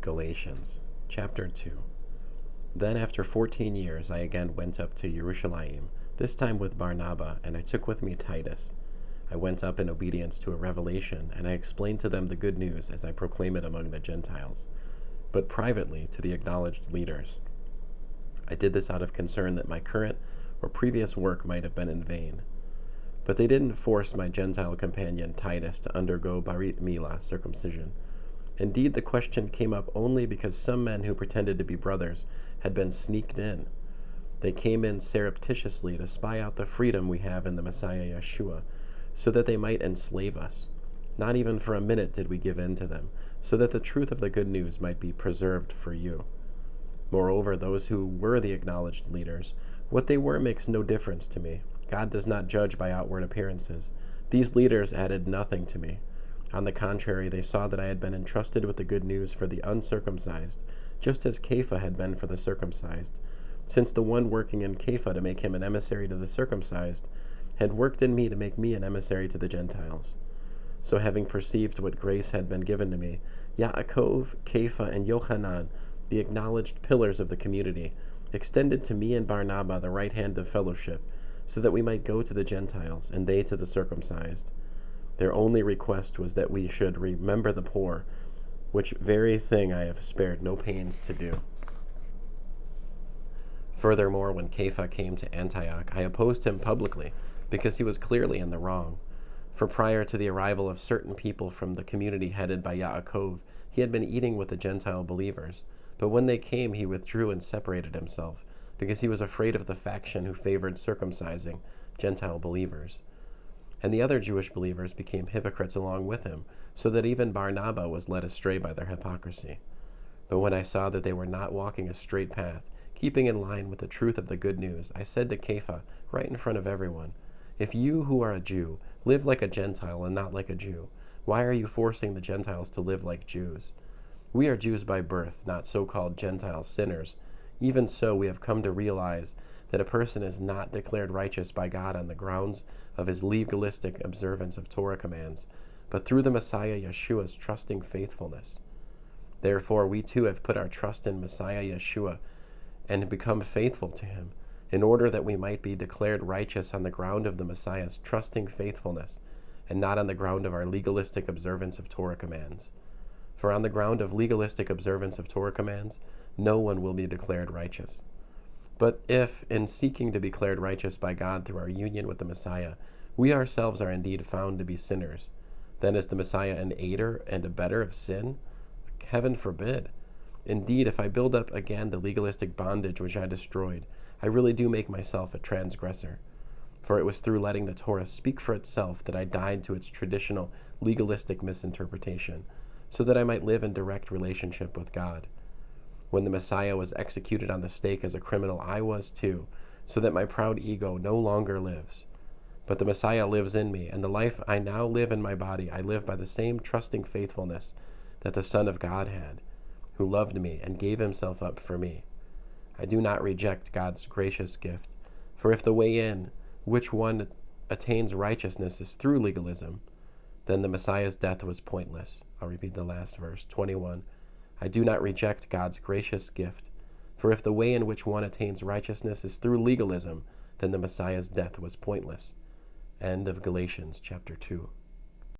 Galatians, chapter 2. Then after 14 years I again went up to Yerushalayim, this time with Bar-Nabba, and I took with me Titus. I went up in obedience to a revelation, and I explained to them the good news as I proclaim it among the Gentiles, but privately to the acknowledged leaders. I did this out of concern that my current or previous work might have been in vain. But they didn't force my Gentile companion Titus to undergo Brit Milah circumcision. Indeed, the question came up only because some men who pretended to be brothers had been sneaked in. They came in surreptitiously to spy out the freedom we have in the Messiah Yeshua, so that they might enslave us. Not even for a minute did we give in to them, so that the truth of the good news might be preserved for you. Moreover, those who were the acknowledged leaders, what they were makes no difference to me. God does not judge by outward appearances. These leaders added nothing to me. On the contrary, they saw that I had been entrusted with the good news for the uncircumcised, just as Kepha had been for the circumcised, since the one working in Kepha to make him an emissary to the circumcised had worked in me to make me an emissary to the Gentiles. So having perceived what grace had been given to me, Yaakov, Kepha, and Yochanan, the acknowledged pillars of the community, extended to me and Bar-Nabba the right hand of fellowship, so that we might go to the Gentiles, and they to the circumcised. Their only request was that we should remember the poor, which very thing I have spared no pains to do. Furthermore, when Kepha came to Antioch, I opposed him publicly, because he was clearly in the wrong. For prior to the arrival of certain people from the community headed by Yaakov, he had been eating with the Gentile believers. But when they came, he withdrew and separated himself, because he was afraid of the faction who favored circumcising Gentile believers. And the other Jewish believers became hypocrites along with him, so that even Bar-Nabba was led astray by their hypocrisy. But when I saw that they were not walking a straight path, keeping in line with the truth of the good news, I said to Kepha, right in front of everyone, "If you who are a Jew live like a Gentile and not like a Jew, why are you forcing the Gentiles to live like Jews? We are Jews by birth, not so-called Gentile sinners. Even so, we have come to realize that a person is not declared righteous by God on the grounds of his legalistic observance of Torah commands, but through the Messiah Yeshua's trusting faithfulness. Therefore, we too have put our trust in Messiah Yeshua and become faithful to him, in order that we might be declared righteous on the ground of the Messiah's trusting faithfulness, and not on the ground of our legalistic observance of Torah commands. For on the ground of legalistic observance of Torah commands, no one will be declared righteous. But if, in seeking to be declared righteous by God through our union with the Messiah, we ourselves are indeed found to be sinners, then is the Messiah an aider and abetter of sin? Heaven forbid. Indeed, if I build up again the legalistic bondage which I destroyed, I really do make myself a transgressor. For it was through letting the Torah speak for itself that I died to its traditional legalistic misinterpretation, so that I might live in direct relationship with God. When the Messiah was executed on the stake as a criminal, I was too, so that my proud ego no longer lives. But the Messiah lives in me, and the life I now live in my body, I live by the same trusting faithfulness that the Son of God had, who loved me and gave himself up for me. I do not reject God's gracious gift, for if the way in which one attains righteousness is through legalism, then the Messiah's death was pointless. I'll repeat the last verse, 21. I do not reject God's gracious gift, for if the way in which one attains righteousness is through legalism, then the Messiah's death was pointless. End of Galatians chapter 2.